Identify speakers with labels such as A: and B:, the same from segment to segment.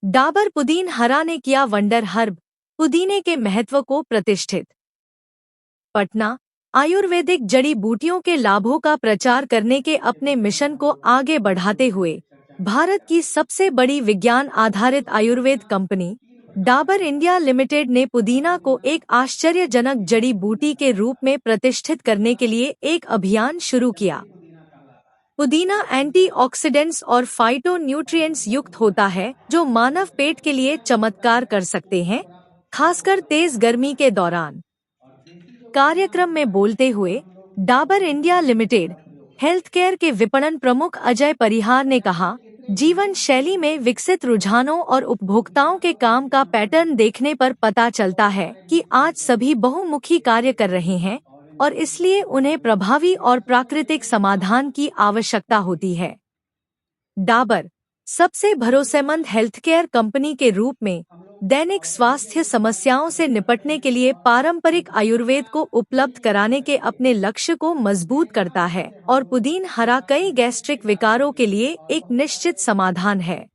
A: डाबर पुदीन हरा ने किया वंडर हर्ब, पुदीने के महत्व को प्रतिष्ठित। पटना आयुर्वेदिक जड़ी बूटियों के लाभों का प्रचार करने के अपने मिशन को आगे बढ़ाते हुए भारत की सबसे बड़ी विज्ञान आधारित Ayurveda company Dabur India limited ने पुदीना को एक आश्चर्यजनक जड़ी बूटी के रूप में प्रतिष्ठित करने के लिए एक अभियान शुरू किया। पुदीना एंटीऑक्सीडेंट्स और फाइटो न्यूट्रिएंट्स युक्त होता है जो मानव पेट के लिए चमत्कार कर सकते हैं, खासकर तेज गर्मी के दौरान। कार्यक्रम में बोलते हुए Dabur India limited health care के विपणन प्रमुख अजय परिहार ने कहा, जीवन शैली में विकसित रुझानों और उपभोक्ताओं के काम का पैटर्न देखने पर पता चलता है कि आज सभी बहुमुखी कार्य कर रहे हैं और इसलिए उन्हें प्रभावी और प्राकृतिक समाधान की आवश्यकता होती है। डाबर सबसे भरोसेमंद हेल्थकेयर कंपनी के रूप में दैनिक स्वास्थ्य समस्याओं से निपटने के लिए पारंपरिक आयुर्वेद को उपलब्ध कराने के अपने लक्ष्य को मजबूत करता है और पुदीन हरा कई गैस्ट्रिक विकारों के लिए एक निश्चित समाधान है।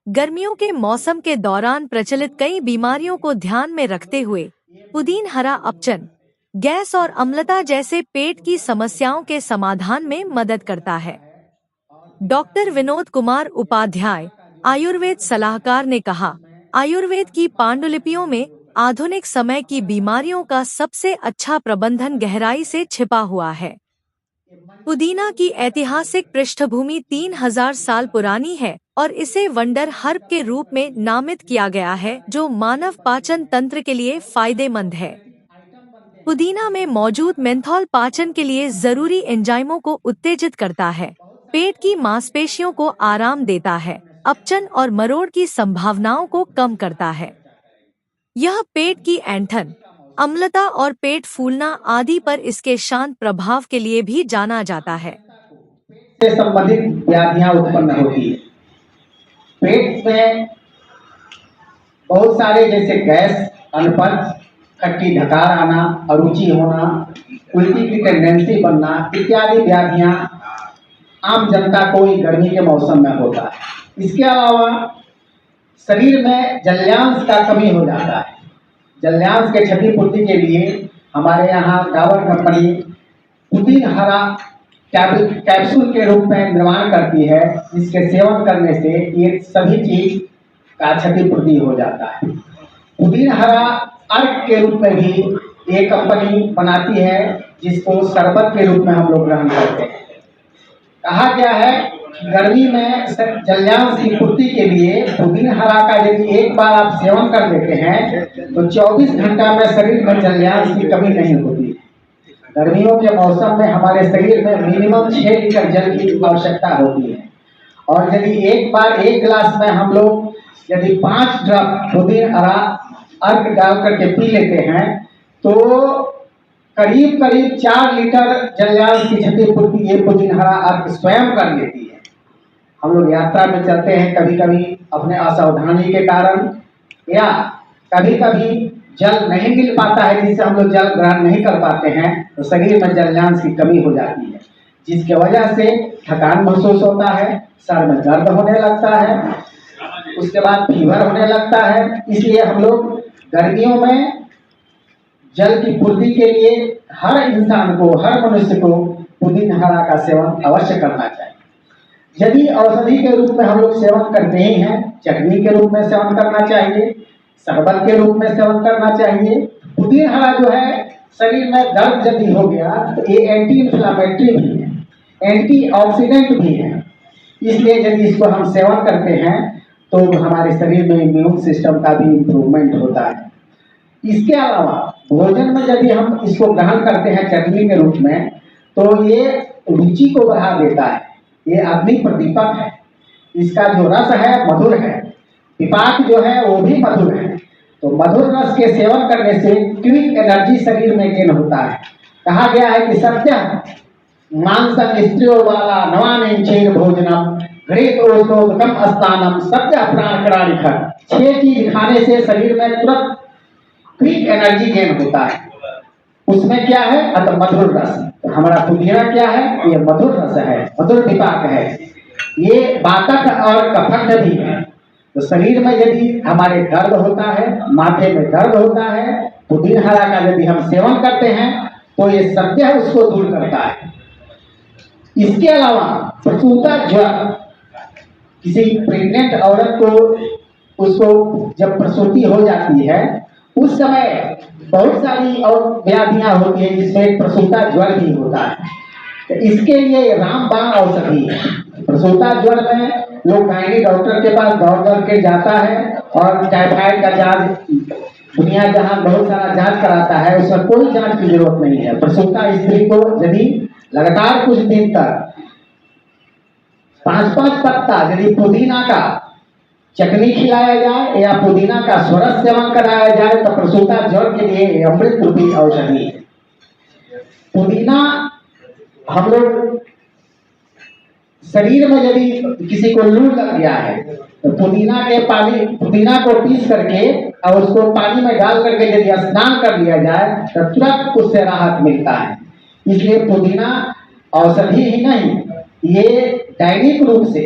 A: गर्मियों के मौसम के दौरान प्रचलित कई बीमारियों को ध्यान में रखते हुए पुदीन हरा अपचन, गैस और अम्लता जैसे पेट की समस्याओं के समाधान में मदद करता है। डॉक्टर विनोद कुमार उपाध्याय आयुर्वेद सलाहकार ने कहा, आयुर्वेद की पांडुलिपियों में आधुनिक समय की बीमारियों का सबसे अच्छा प्रबंधन गहराई से छिपा हुआ है। पुदीना की ऐतिहासिक पृष्ठभूमि 3000 साल पुरानी है और इसे वंडर हर्ब के रूप में नामित किया गया है जो मानव पाचन तंत्र के लिए फायदेमंद है। पुदीना में मौजूद मेंथॉल पाचन के लिए जरूरी एंजाइमों को उत्तेजित करता है, पेट की मांसपेशियों को आराम देता है, अपचन और मरोड़ की संभावनाओं को कम करता है। यह पेट की ऐंठन, अम्लता और पेट फूलना आदि पर इसके शांत प्रभाव के लिए भी जाना जाता है।
B: से संबंधित व्याधियां उत्पन्न होती है। पेट में बहुत सारे जैसे गैस, अनपच, खट्टी ढकार आना, अरुचि होना, उल्टी की टेंडेंसी बनना इत्यादि व्याधियां आम जनता को गर्मी के मौसम में होता है। इसके अलावा शरीर में जल्यांश का कमी हो जाता है। जल्यांश के क्षतिपूर्ति के लिए हमारे यहाँ डाबर कंपनी पुदीन हरा कैप्सूल के रूप में निर्माण करती है, जिसके सेवन करने से ये सभी चीज का क्षतिपूर्ति हो जाता है। पुदीन हरा अर्क के रूप में भी ये कंपनी बनाती है, जिसको शरबत के रूप में हम लोग ग्रहण करते हैं। कहा गया है कि गर्मी में जल्यांश की पूर्ति के लिए पुदीन हरा का यदि एक बार आप सेवन कर लेते हैं तो 24 घंटा में शरीर में जल्यांश की कमी नहीं होती। गर्मियों के मौसम में हमारे शरीर में मिनिमम 6 लीटर जल की आवश्यकता होती है और यदि एक बार एक गिलास में हम लोग यदि 5 ड्रॉप पुदीन हरा अर्क डाल करके पी लेते हैं तो करीब 4 लीटर जल्यांश की क्षतिपूर्ति ये पुदीन हरा अर्क स्वयं कर लेती है। हम लोग यात्रा में चलते हैं, कभी कभी अपने असावधानी के कारण या कभी कभी जल नहीं मिल पाता है, जिससे हम लोग जल ग्रहण नहीं कर पाते हैं, तो शरीर में जल्यांश की कमी हो जाती है, जिसके वजह से थकान महसूस होता है, सर में दर्द होने लगता है, उसके बाद फीवर होने लगता है। इसलिए हम लोग गर्मियों में जल की पूर्ति के लिए हर इंसान को, हर मनुष्य को पुदीन हरा का सेवन अवश्य करना चाहिए। यदि औषधि के रूप में हम लोग सेवन करते ही हैं, चटनी के रूप में सेवन करना चाहिए, शरबत के रूप में सेवन करना चाहिए। पुदीन हरा जो है शरीर में दर्द यदि हो गया तो ये एंटी इन्फ्लामेटरी भी है, एंटीऑक्सीडेंट भी है। इसलिए यदि इसको हम सेवन करते हैं तो हमारे शरीर में इम्यून सिस्टम का भी इम्प्रूवमेंट होता है। इसके अलावा भोजन में यदि हम इसको ग्रहण करते हैं चटनी के रूप में तो ये रुचि को बढ़ा देता है। ये अग्नि प्रदीपक है, इसका जो रस है मधुर है, विपाक जो है वो भी मधुर है। तो मधुर रस के सेवन करने से क्विक एनर्जी शरीर में गेन होता है। कहा गया है कि सत्य मांसम स्त्रियों वाला नवान चेर भोजनम घृतोदकम स्थानम सत्य प्राण कराणिखर। 6 चीज खाने से शरीर में तुरंत क्विक एनर्जी गेन होता है। उसमें क्या है? अतः मधुर रस। तो हमारा पुदीना क्या है? ये मधुर रस है, मधुर विपाक है। ये वातक और कफक भी है। तो शरीर में यदि हमारे दर्द होता है, माथे में दर्द होता है, पुदीन हरा का यदि हम सेवन करते हैं तो ये सत्य उसको दूर करता है। इसके अलावा प्रसूता ज्वर, किसी प्रेग्नेंट औरत को उसको जब प्रसूति हो जाती है उस समय बहुत सारी और व्याधियां होती हैं जिसमें प्रसूता ज्वर भी होता है। तो इसके लिए रामबाण औषधि है। प्रसूता ज्वर में लोग गायनी डॉक्टर के पास दौड़ दौड़ के जाता है और टाइफाइड का जांच, दुनिया जहां बहुत सारा जांच कराता है, उसमें कोई जांच की जरूरत नहीं है। प्रसूता स्त्री को यदि लगातार कुछ दिन तक 5-5 पत्ता यदि पुदीना का चटनी खिलाया जाए या पुदीना का स्वरस सेवन कराया जाए तो प्रसूता ज्वर के लिए अमृत रूपी औषधि है। पुदीना हम लोग शरीर में यदि किसी को लू लग गया है तो पुदीना को पीस करके और उसको पानी में डाल करके यदि स्नान कर लिया जाए तो तुरंत उससे राहत मिलता है। इसलिए पुदीना औषधि ही नहीं, ये दैनिक रूप से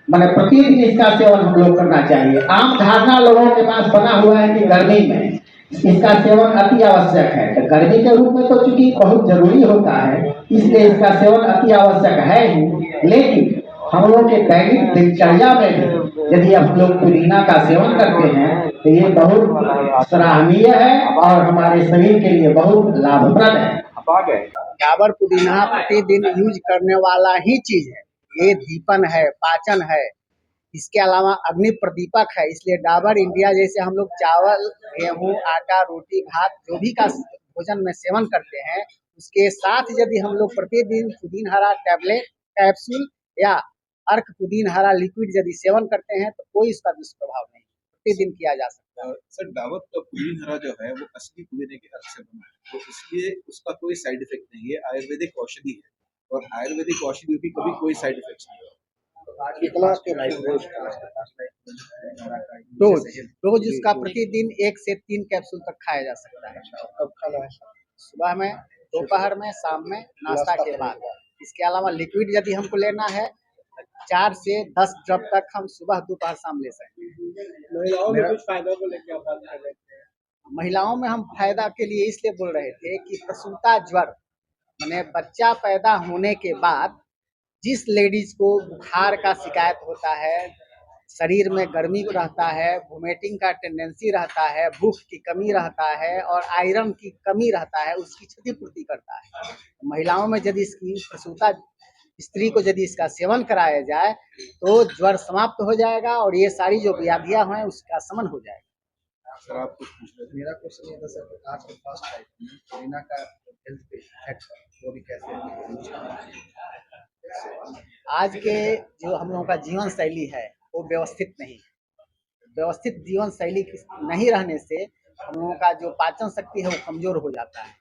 B: मैंने प्रतिदिन इसका सेवन हम लोग करना चाहिए। आम धारणा लोगों के पास बना हुआ है कि गर्मी में इसका सेवन अति आवश्यक है। तो गर्मी के रूप में तो चूंकि बहुत जरूरी होता है इसलिए इसका सेवन अति आवश्यक है ही, लेकिन हम लोग के दैनिक दिनचर्या में भी यदि हम लोग पुदीना का सेवन करते हैं तो ये बहुत सराहनीय है और हमारे शरीर के लिए बहुत लाभप्रद है।
C: डाबर पुदीना प्रतिदिन यूज करने वाला ही चीज है। ये दीपन है, पाचन है, इसके अलावा अग्नि प्रदीपक है। इसलिए डाबर इंडिया जैसे हम लोग चावल, गेहूं, आटा, रोटी, भात जो भी का भोजन में सेवन करते हैं उसके साथ यदि हम लोग प्रतिदिन पुदीन हरा टैबलेट, कैप्सूल या अर्क पुदीन हरा लिक्विड यदि सेवन करते हैं तो कोई इसका दुष्प्रभाव नहीं, प्रतिदिन किया जा सकता है।
D: सर, डाबर का पुदीन हरा जो है वो असली पुदीने के अर्क से बना है, तो इसलिए उसका कोई साइड इफेक्ट नहीं है। आयुर्वेदिक औषधि है और आयुर्वेदिक औषधियों की कभी कोई साइड इफेक्ट नहीं है।
C: रोज इसका प्रतिदिन 1 से 3 कैप्सूल तक खाया जा सकता है। कब खाना है? सुबह में, दोपहर में, शाम में, नाश्ता के बाद। इसके अलावा लिक्विड यदि हमको लेना है 4 से 10 ड्रॉप तक हम सुबह, दोपहर, शाम ले सकते हैं।
E: महिलाओं में कुछ फायदा को लेकर आप बात कर रहे थे।
C: महिलाओं में हम फायदा के लिए इसलिए बोल रहे थे कि प्रसूता ज्वर माने बच्चा पैदा होने के बाद जिस लेडीज को बुखार का शिकायत होता है, शरीर में गर्मी रहता है, वोमिटिंग का टेंडेंसी रहता है, भूख की कमी रहता है और आयरन की कमी रहता है, उसकी क्षतिपूर्ति करता है। महिलाओं में यदि इसकी प्रसूता स्त्री को यदि इसका सेवन कराया जाए तो ज्वर समाप्त हो जाएगा और ये सारी जो व्याधियां हैं उसका शमन हो जाएगा।
D: सर, आप कुछ पूछ रहे थे?
F: मेरा क्वेश्चन ये था सर कि आज के फास्ट लाइफ में पुदीना का हेल्थ पे इफेक्ट वो भी कैसे है?
C: आज के जो हम लोगों का जीवन शैली है वो व्यवस्थित नहीं है। व्यवस्थित जीवन शैली नहीं रहने से हम लोगों का जो पाचन शक्ति है वो कमजोर हो जाता है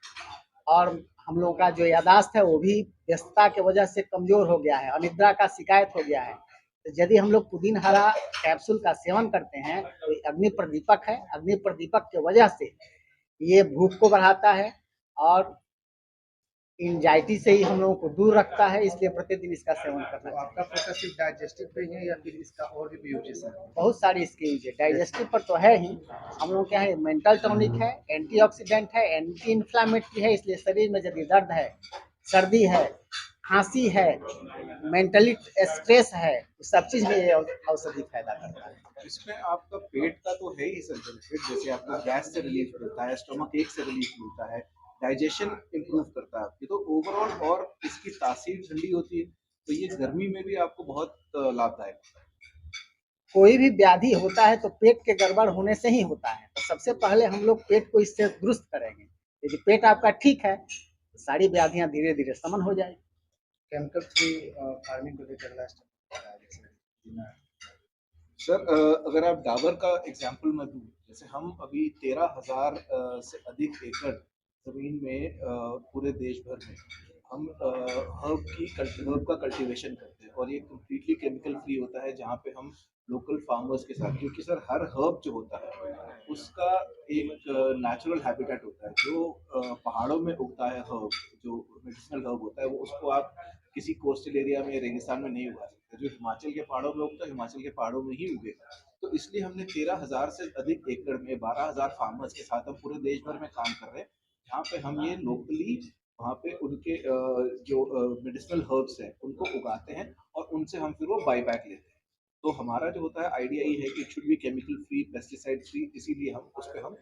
C: और हम लोगों का जो यादाश्त है वो भी व्यस्तता के वजह से कमजोर हो गया है, अनिद्रा का शिकायत हो गया है। तो यदि हम लोग पुदीन हरा कैप्सूल का सेवन करते हैं तो अग्नि प्रदीपक है। अग्नि प्रदीपक के वजह से ये भूख को बढ़ाता है और एंजाइटी से ही हम लोगों को दूर रखता है, इसलिए प्रतिदिन इसका सेवन करना चाहिए।
F: आपका फोकस सिर्फ डाइजेस्टिव पे ही है या फिर इसका और भी यूजेस है?
C: बहुत सारी इसकी यूज है। डाइजेस्टिव पर तो है ही, हम लोग क्या है, मेंटल टॉनिक है, एंटीऑक्सीडेंट है, एंटी इन्फ्लामेटरी है। इसलिए शरीर में यदि दर्द है, सर्दी है, खांसी है, मेंटली स्ट्रेस है, तो सब चीज में ये औषधि फायदा करता है।
D: इसमें आपका पेट का तो है ही सर बेनिफिट, जैसे आपको गैस से रिलीफ मिलता है, स्टमक एक से रिलीफ मिलता है, डाइजेशन इम्प्रूव करता है आपकी, तो ओवरऑल और इसकी तासीर ठंडी होती है, तो ये गर्मी में भी आपको बहुत लाभदायक होता है।
C: कोई भी व्याधि होता है तो पेट के गड़बड़ होने से ही होता है, तो सबसे पहले हम लोग पेट को इससे दुरुस्त करेंगे। यदि पेट आपका ठीक है तो सारी व्याधियां धीरे धीरे शमन हो जाएगी।
F: केमिकल फ्री फार्मिंग को लेकर लास्ट
D: सर, अगर आप डाबर का एग्जाम्पल मैं दूँ, जैसे हम अभी 13,000 से अधिक एकड़ ज़मीन में पूरे देश भर में हम हर्ब का कल्टीवेशन करते हैं और ये कम्प्लीटली केमिकल फ्री होता है, जहाँ पे हम लोकल फार्मर्स के साथ, क्योंकि सर हर हर्ब जो होता है उसका एक नेचुरल हैबिटेट होता है। जो पहाड़ों में उगता है हर्ब, जो मेडिसिनल हर्ब होता है, वो उसको आप किसी कोस्टल एरिया में, रेगिस्तान में नहीं उगा सकते। जो हिमाचल के पहाड़ों में उगता है, हिमाचल के पहाड़ों में ही उगेगा। तो इसलिए हमने 13,000 से अधिक एकड़ में 12,000 फार्मर्स के साथ हम पूरे देश भर में काम कर रहे हैं, जहाँ पे हम ये लोकली वहाँ पे उनके जो मेडिसिनल हर्ब्स हैं उनको उगाते हैं और उनसे हम फिर वो बाई बैक लेते हैं। तो हमारा जो होता है आइडिया ये है कि it should be chemical free, pesticide free, इसीलिए हम उस पे हम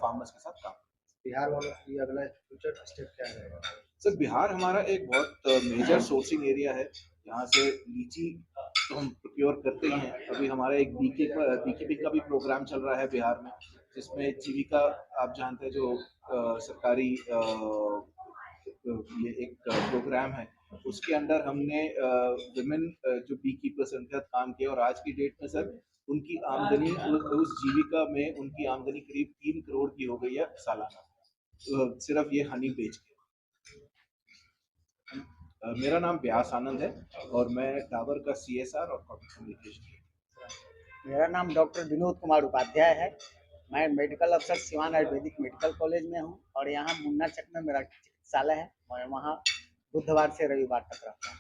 D: फार्मर्स के साथ काम करते हैं।
F: बिहार वालों के लिए अगला फ्यूचर स्टेप क्या रहेगा?
D: सर बिहार हमारा एक बहुत मेजर सोर्सिंग एरिया है, यहाँ से लीची तो हम प्रोक्योर करते ही हैं। अभी हमारा एक बीकीपिंग का भी प्रोग्राम चल रहा है बिहार में, जिसमें जीविका, आप जानते हैं जो सरकारी ये एक प्रोग्राम है, उसके अंडर हमने विमेन जो बी कीपर्स उनके साथ काम किया और आज की डेट में सर उनकी आमदनी उस जीविका में उनकी आमदनी करीब 3 करोड़ की हो गई है सालाना, सिर्फ ये हनी बेच के। मेरा नाम व्यास आनंद है और मैं डाबर का CSR और कॉर्पोरेट कम्युनिकेशन।
C: मेरा नाम डॉक्टर विनोद कुमार उपाध्याय है। मैं मेडिकल अफसर सिवान आयुर्वेदिक मेडिकल कॉलेज में हूँ और यहाँ मुन्ना चक में मेरा चिकित्सालय है। मैं वहाँ बुधवार से रविवार तक रहता हूँ।